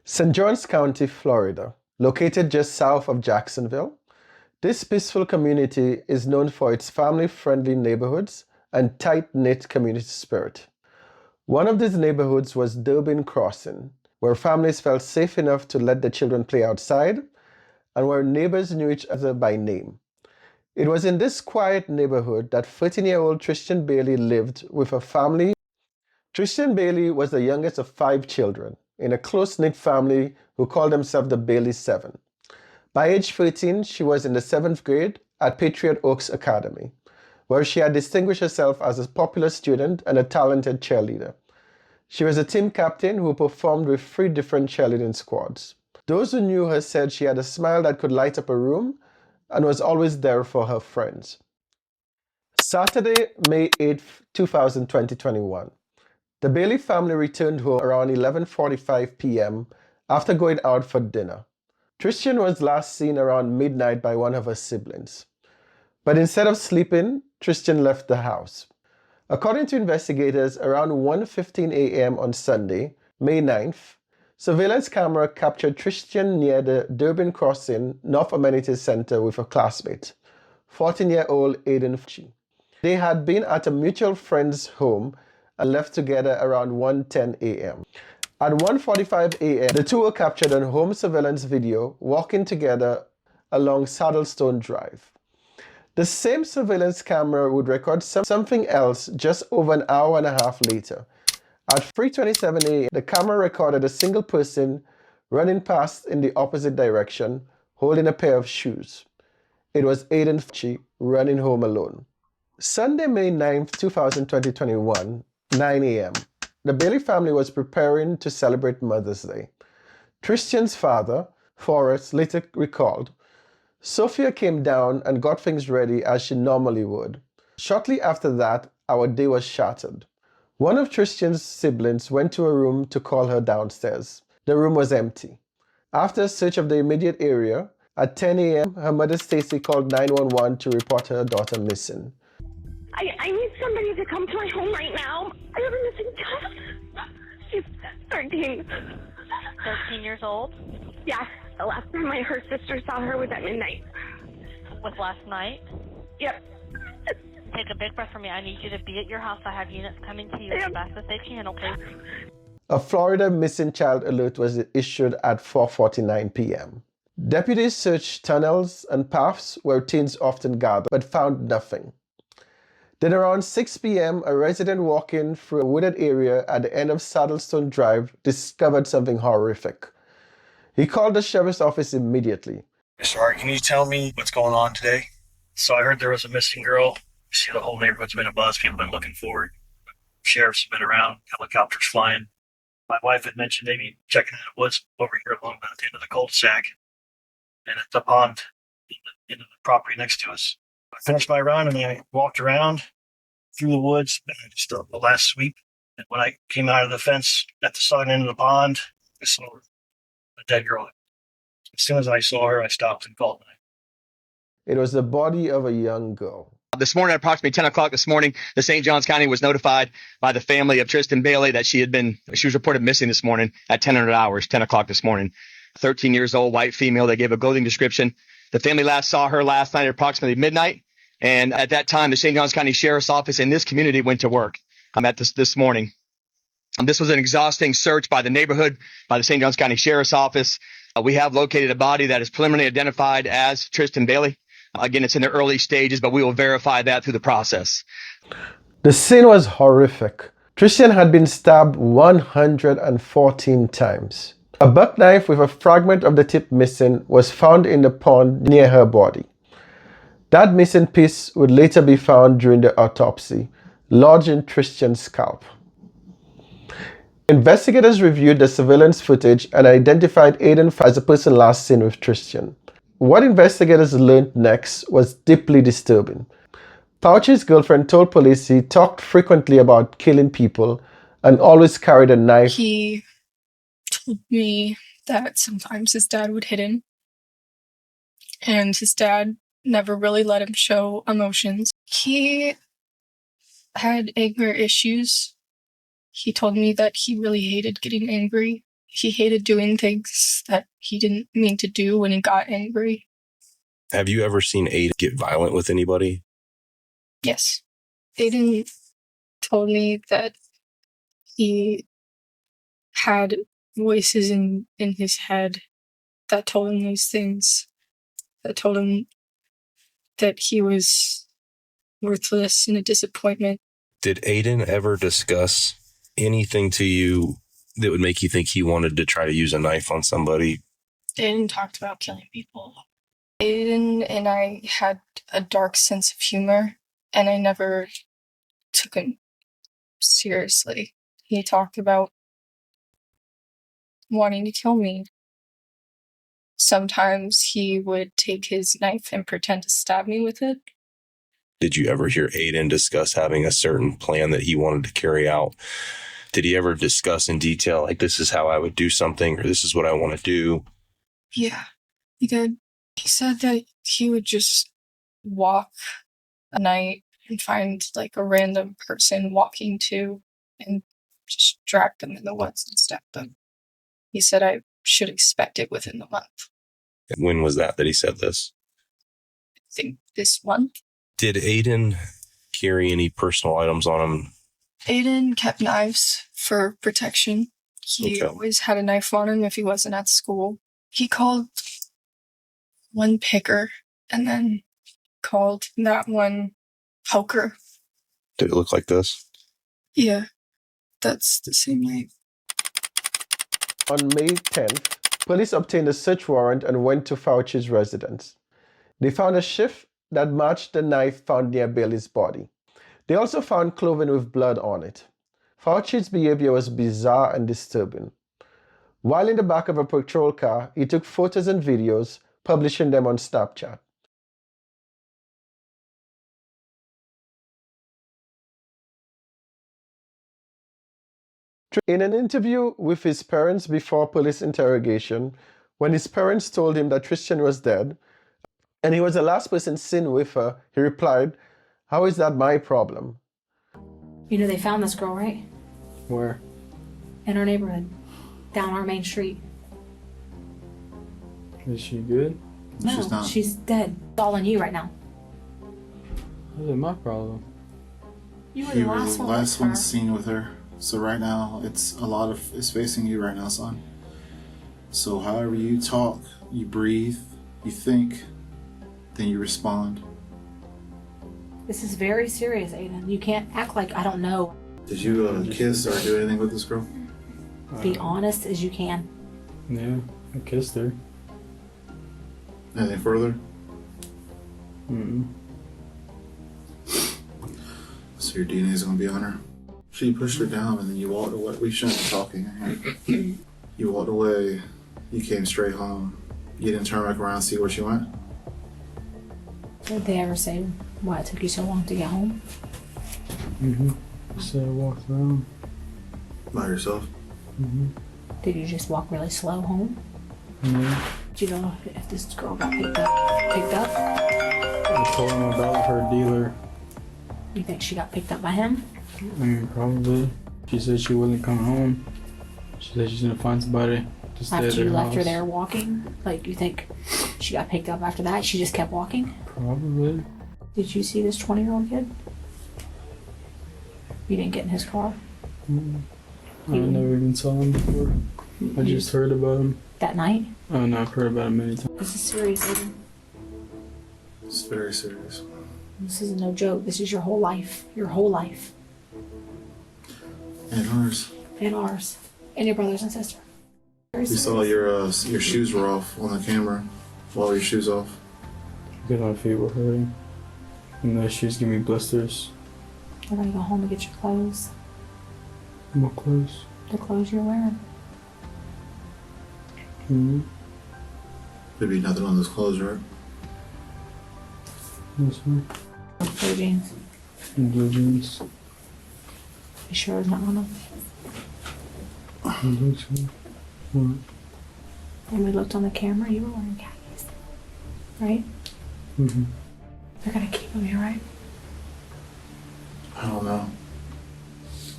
St. Johns County, Florida, located just south of Jacksonville, this peaceful community is known for its family-friendly neighborhoods and tight-knit community spirit. One of these neighborhoods was Durbin Crossing, where families felt safe enough to let their children play outside and where neighbors knew each other by name. It was in this quiet neighborhood that 13-year-old Tristyn Bailey lived with her family. Tristyn Bailey was the youngest of 5 children in a close-knit family who called themselves the Bailey Seven. By age 13, she was in the 7th grade at Patriot Oaks Academy, where she had distinguished herself as a popular student and a talented cheerleader. She was a team captain who performed with 3 different cheerleading squads. Those who knew her said she had a smile that could light up a room and was always there for her friends. Saturday, May 8th, 2021. The Bailey family returned home around 11:45 p.m. after going out for dinner. Tristyn was last seen around midnight by one of her siblings. But instead of sleeping, Tristyn left the house. According to investigators, around 1:15 a.m. on Sunday, May 9th, surveillance camera captured Tristyn near the Durbin Crossing North Amenities Center with a classmate, 14-year-old Aiden Fucci. They had been at a mutual friend's home and left together around 1:10 a.m. At 1:45 a.m., the two were captured on home surveillance video walking together along Saddlestone Drive. The same surveillance camera would record something else just over an hour and a half later. At 3:27 a.m., the camera recorded a single person running past in the opposite direction, holding a pair of shoes. It was Aiden Fucci running home alone. Sunday, May 9th, 2021, 9 a.m. The Bailey family was preparing to celebrate Mother's Day. Tristyn's father, Forrest, later recalled, Sophia came down and got things ready as she normally would. Shortly after that, our day was shattered. One of Tristyn's siblings went to a room to call her downstairs. The room was empty. After a search of the immediate area, at 10 a.m., her mother Stacy called 911 to report her daughter missing. I need somebody to come to my home right now. I have a missing child. She's 13. 13 years old? Yeah, the last time her sister saw her was at midnight. Was last night? Yep. Take a big breath for me. I need you to be at your house. I have units coming to you as fast as they can, okay? A Florida missing child alert was issued at 4:49 p.m. Deputies searched tunnels and paths where teens often gather, but found nothing. Then around 6 p.m., a resident walking through a wooded area at the end of Saddlestone Drive discovered something horrific. He called the sheriff's office immediately. Sorry, can you tell me what's going on today? So I heard there was a missing girl. You see, the whole neighborhood's been abuzz. People have been looking for it. Sheriff's been around, helicopters flying. My wife had mentioned maybe checking in the woods over here along the end of the cul-de-sac and at the pond in the property next to us. I finished my run and I walked around through the woods, just the last sweep. And when I came out of the fence at the southern end of the pond, I saw a dead girl. As soon as I saw her, I stopped and called. It was the body of a young girl. This morning, at approximately 10 o'clock this morning, the St. Johns County was notified by the family of Tristyn Bailey that she was reported missing this morning at 10 o'clock this morning. 13 years old, white female. They gave a clothing description. The family last saw her last night at approximately midnight. And at that time, the St. Johns County Sheriff's Office in this community went to work at this morning. This was an exhausting search by the neighborhood, by the St. Johns County Sheriff's Office. We have located a body that is preliminarily identified as Tristyn Bailey. Again, it's in the early stages, but we will verify that through the process. The scene was horrific. Tristyn had been stabbed 114 times. A buck knife with a fragment of the tip missing was found in the pond near her body. That missing piece would later be found during the autopsy, lodged in Tristyn's scalp. Investigators reviewed the surveillance footage and identified Aiden as the person last seen with Tristyn. What investigators learned next was deeply disturbing. Fauci's girlfriend told police he talked frequently about killing people and always carried a knife. He told me that sometimes his dad would hit him, and his dad never really let him show emotions. He had anger issues. He told me that he really hated getting angry. He hated doing things that he didn't mean to do when he got angry. Have you ever seen Aiden get violent with anybody? Yes. Aiden told me that he had voices in his head that told him these things, that told him that he was worthless and a disappointment. Did Aiden ever discuss anything to you that would make you think he wanted to try to use a knife on somebody? Aiden talked about killing people. Aiden and I had a dark sense of humor, and I never took him seriously. He talked about wanting to kill me. Sometimes he would take his knife and pretend to stab me with it. Did you ever hear Aiden discuss having a certain plan that he wanted to carry out? Did he ever discuss in detail, like, this is how I would do something, or this is what I want to do? Yeah, he did. He said that he would just walk a night and find like a random person walking to and just drag them in the woods and stab them. He said I should expect it within the month. When was that he said this? I think this month. Did Aiden carry any personal items on him? Aiden kept knives for protection. He always had a knife on him if he wasn't at school. He called one picker and then called that one poker. Did it look like this? Yeah, that's the same knife. On May 10th, police obtained a search warrant and went to Fucci's residence. They found a sheath that matched the knife found near Bailey's body. They also found clothing with blood on it. Fucci's behavior was bizarre and disturbing. While in the back of a patrol car, he took photos and videos, publishing them on Snapchat. In an interview with his parents before police interrogation, when his parents told him that Tristyn was dead, and he was the last person seen with her, he replied, "How is that my problem?" You know they found this girl, right? Where? In our neighborhood. Down our main street. Is she good? No, she's dead. It's all on you right now. How's it my problem? You were You the were last the one last with one her. seen with her. So right now, it's facing you right now, son. So however you talk, you breathe, you think, then you respond. This is very serious, Aiden. You can't act like I don't know. Did you kiss or do anything with this girl? Be honest as you can. Yeah, I kissed her. Anything further? Mm-mm. So your DNA is gonna be on her. So you pushed her down and then you walked away. We shouldn't be talking. Right? You walked away. You came straight home. You didn't turn back around and see where she went? Did they ever say why it took you so long to get home? Mm-hmm. So I walked around. By yourself? Mm-hmm. Did you just walk really slow home? Yeah. Do you know if this girl got picked up? I told him about her dealer. You think she got picked up by him? I mean, probably. She said she wasn't coming home. She said she's gonna find somebody to stay at After their you left her house. there walking? Like, you think she got picked up after that? She just kept walking? Probably. Did you see this 20-year-old kid? You didn't get in his car? I never even saw him before. I just heard about him. That night? Oh no, I've heard about him many times. This is serious, Aiden. It's very serious. This is no joke. This is your whole life. Your whole life. And hers. And ours. And your brothers and sisters. We saw your shoes were off on the camera. Why were your shoes off? Because my feet were hurting. And the shoes give me blisters. We're gonna go home and get your clothes. What clothes? The clothes you're wearing. Mm-hmm. There'd be nothing on those clothes, right? Yes, sir. Blue jeans. And blue jeans. You sure it's not on them? I think so. What? When we looked on the camera, you were wearing khakis. Right? Mm-hmm. They're gonna keep them here, right? I don't know.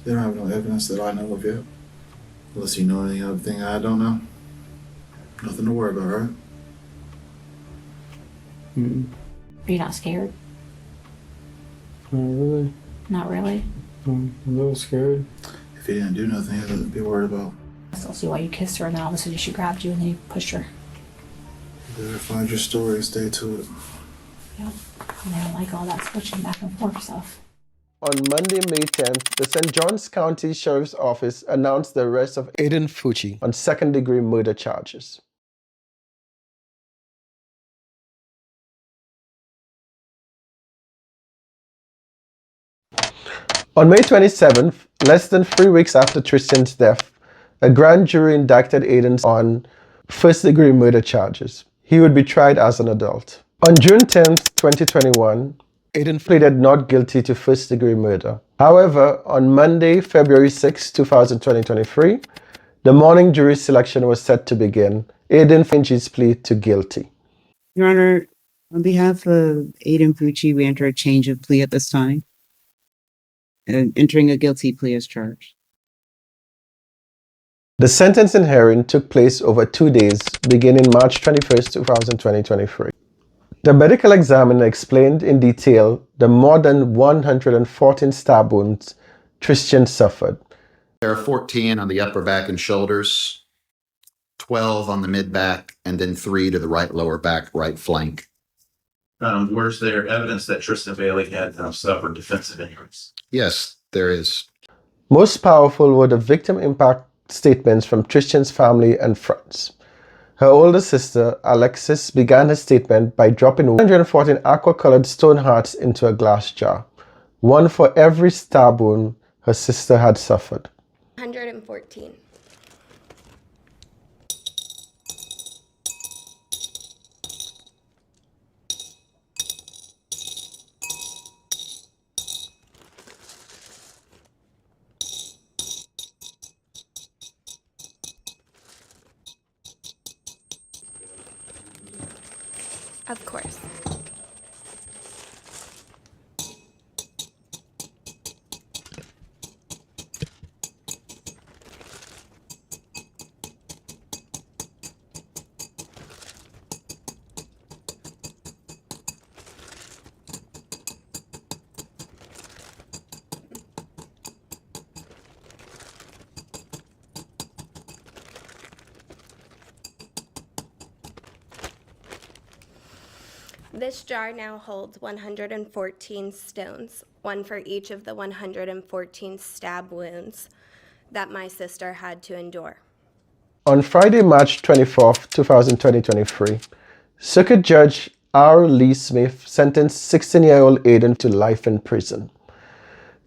They don't have no evidence that I know of yet. Unless you know anything I don't know. Nothing to worry about, right? Are you not scared? Not really. Not really? I'm a little scared. If he didn't do nothing, he had to be worried about. I still see why you kissed her and then all of a sudden she grabbed you and then you pushed her. You better find your story and stay to it. Yep. And I don't like all that switching back and forth stuff. On Monday, May 10th, the St. Johns County Sheriff's Office announced the arrest of Aiden Fucci on second-degree murder charges. On May 27th, less than 3 weeks after Tristyn's death, a grand jury indicted Aiden on first-degree murder charges. He would be tried as an adult. On June 10th, 2021, Aiden pleaded not guilty to first-degree murder. However, on Monday, February 6, 2023, the morning jury selection was set to begin. Aiden finished his plea to guilty. Your Honor, on behalf of Aiden Fucci, we enter a change of plea at this time. Entering a guilty plea as charged. The sentencing hearing took place over 2 days, beginning March 21, 2023. The medical examiner explained in detail the more than 114 stab wounds Tristyn suffered. There are 14 on the upper back and shoulders, 12 on the mid back, and then 3 to the right lower back, right flank. Where's there evidence that Tristyn Bailey had suffered defensive injuries? Yes, there is. Most powerful were the victim impact statements from Tristyn's family and friends. Her older sister, Alexis, began her statement by dropping 114 aqua-colored stone hearts into a glass jar, one for every stab wound her sister had suffered. 114. Of course. This jar now holds 114 stones, one for each of the 114 stab wounds that my sister had to endure. On Friday, March 24, 2023, Circuit Judge R. Lee Smith sentenced 16-year-old Aiden to life in prison.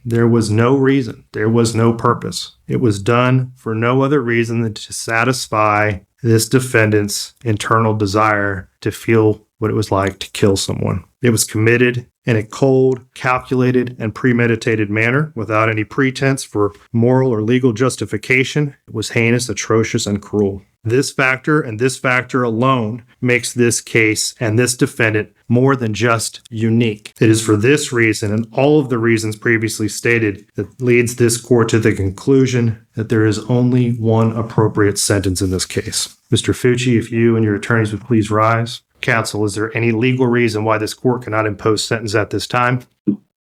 There was no reason. There was no purpose. It was done for no other reason than to satisfy this defendant's internal desire to feel what it was like to kill someone. It was committed in a cold, calculated, and premeditated manner without any pretense for moral or legal justification. It was heinous, atrocious, and cruel. This factor and this factor alone makes this case and this defendant more than just unique. It is for this reason and all of the reasons previously stated that leads this court to the conclusion that there is only one appropriate sentence in this case. Mr. Fucci, if you and your attorneys would please rise. Counsel, is there any legal reason why this court cannot impose sentence at this time?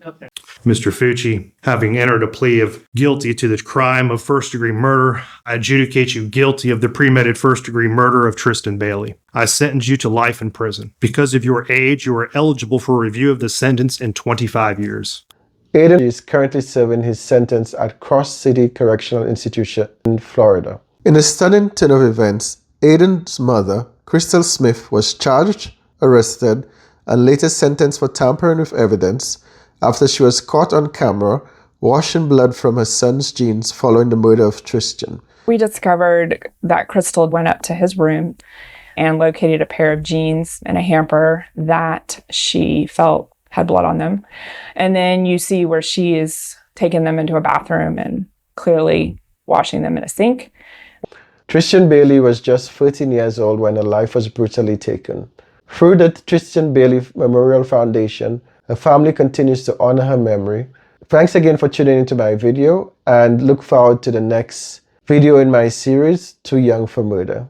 Okay. Mr. Fucci, having entered a plea of guilty to the crime of first-degree murder, I adjudicate you guilty of the premeditated first-degree murder of Tristyn Bailey. I sentence you to life in prison. Because of your age, you are eligible for review of the sentence in 25 years. Aiden is currently serving his sentence at Cross City Correctional Institution in Florida. In a stunning turn of events, Aiden's mother, Crystal Smith, was charged, arrested, and later sentenced for tampering with evidence after she was caught on camera washing blood from her son's jeans following the murder of Tristyn. We discovered that Crystal went up to his room and located a pair of jeans in a hamper that she felt had blood on them. And then you see where she is taking them into a bathroom and clearly washing them in a sink. Tristyn Bailey was just 13 years old when her life was brutally taken. Through the Tristyn Bailey Memorial Foundation, her family continues to honor her memory. Thanks again for tuning into my video and look forward to the next video in my series, Too Young for Murder.